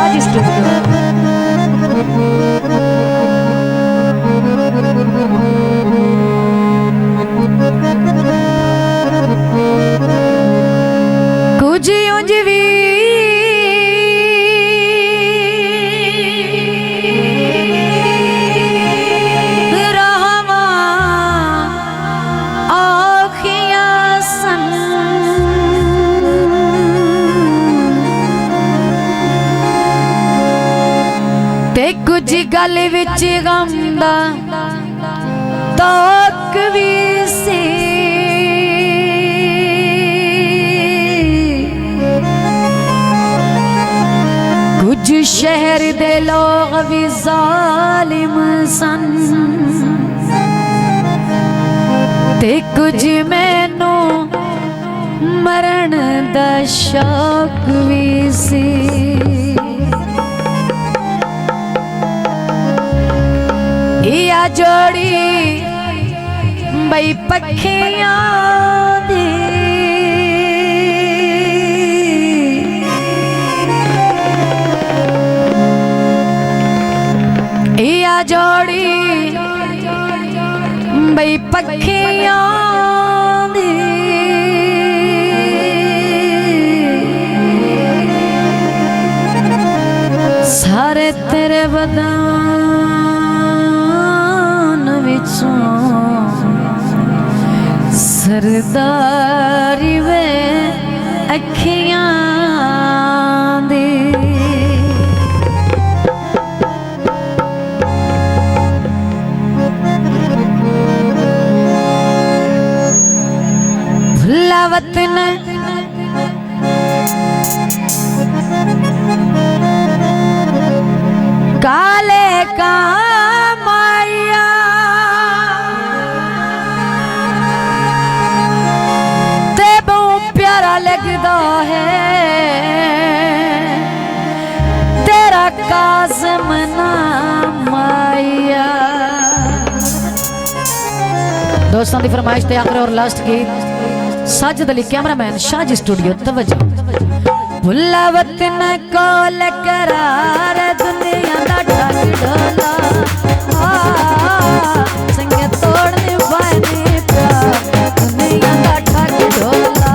Shaji studio. कुछ यूं भी कुछ गल विच गमदा तक भी सी कुछ शहर दे लोग भी जालिम सन ते कुछ मैनू मरण दा शौक भी सी। या जोड़ी बई पखियां दी या जोड़ी बई पखियां दी सारे तेरे बदन सरदारी वे अखियां दे भुला वतन काले का लगदा है तेरा काज़म नाम आया। दोस्तों की फरमाइश ते आखिरी और लास्ट गीत साजिद अली कैमरामैन शाजी स्टूडियो तवज्जो। भुला वतन कोल करार दुनिया दा ढक ढोला संगे तोड़ने वाले प्यार दुनिया दा ढक ढोला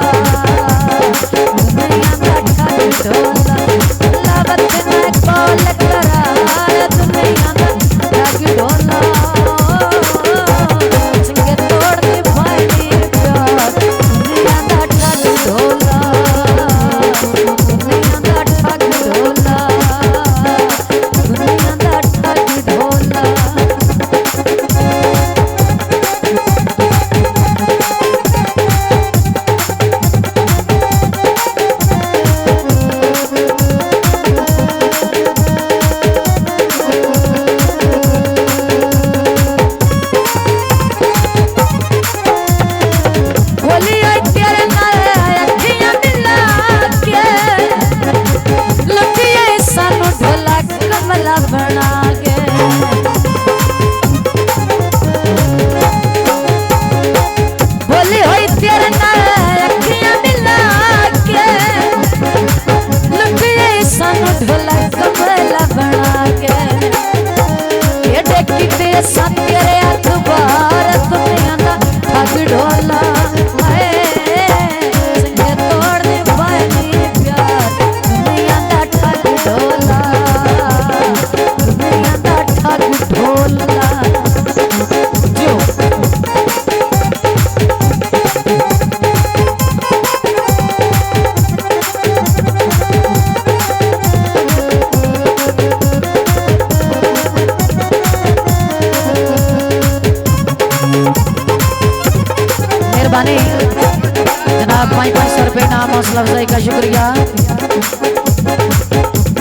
जनाब 500 रुपये नाम हौसला अफजाई का शुक्रिया।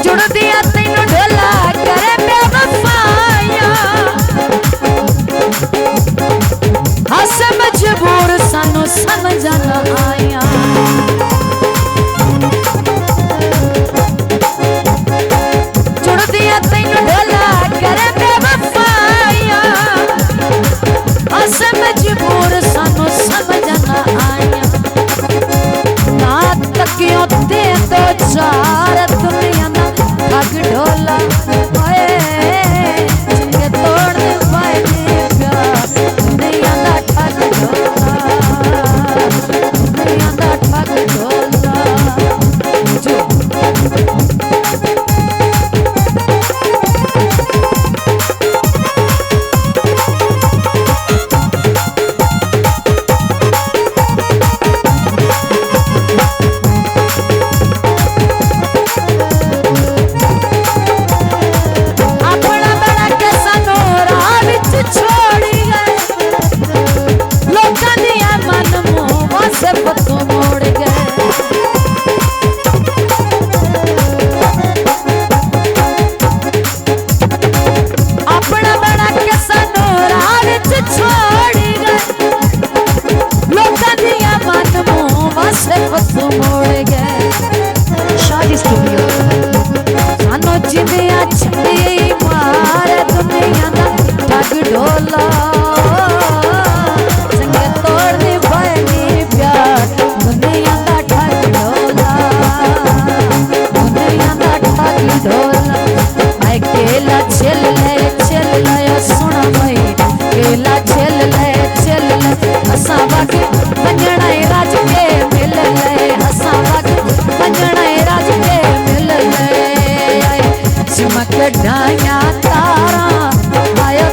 जुड़ दिया तेनू ढोला करे बेवफाया हस मजबूर सानू समझन आया जुड़ दिया तेनू ढोला करे बेवफाया हस मजबूर सानू समझन आया ना तकियों ते जिंदिया छड़ी मार दुनिया दा ठग ढोला संगे तोड़ दी बनी प्यार दुनिया दा ठग ढोला दुनिया दा ठग ढोला आई केला चल ले सुना मई केला चल ले हसा बाकी मंगना राज के मिल ले हसा बाकी मंगना राज के मिल ले चमक ढाया तारा आया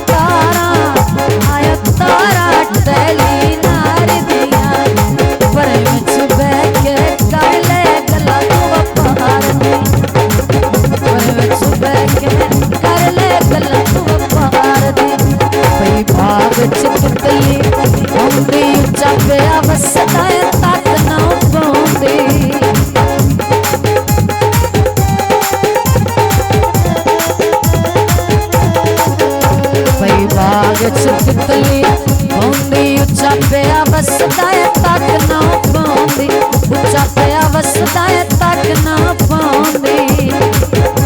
तारा टली नार दिया पर मुझ बैके कर ले गला तू पहाड़ दी पर मुझ बैके कर ले गला तू पहाड़ दी भाई भाग चितली होंदी चापे अवसता तक ना पौंदी बाग चितली होंदी उच्चा पे अवसता तक ना पौंदी उच्चा पे अवसता तक ना पौंदी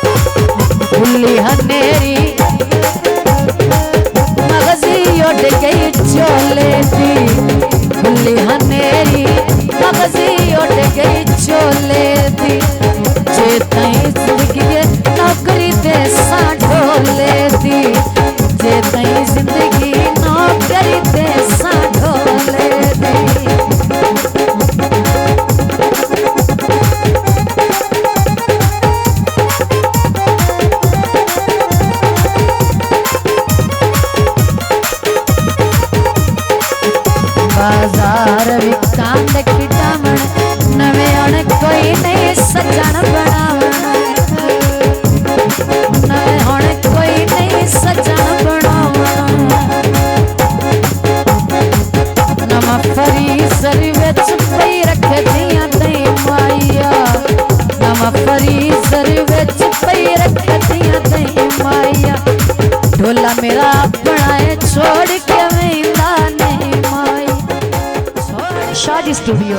बुल्ली हनेरी मगजी उड़ गई चोले दी बुल्ली हनेरी मगजी उड़ गई चोले दी जे तई जिंदगी नौकरी दे सा ढोले दी जे तई जिंदगी नौकरी दे सा ढोले दी बाजार विकांड खिटामण नवे आने कोई नहीं सजन बनावण नवे आने कोई नहीं सजन बनावण नमा फरीजर विच पई रख दिया दई माया नमा फरीजर विच पई रख दिया दई माया ढोला मेरा बनाए छोड़ के वेंदा नहीं माया शाजी स्टूडियो।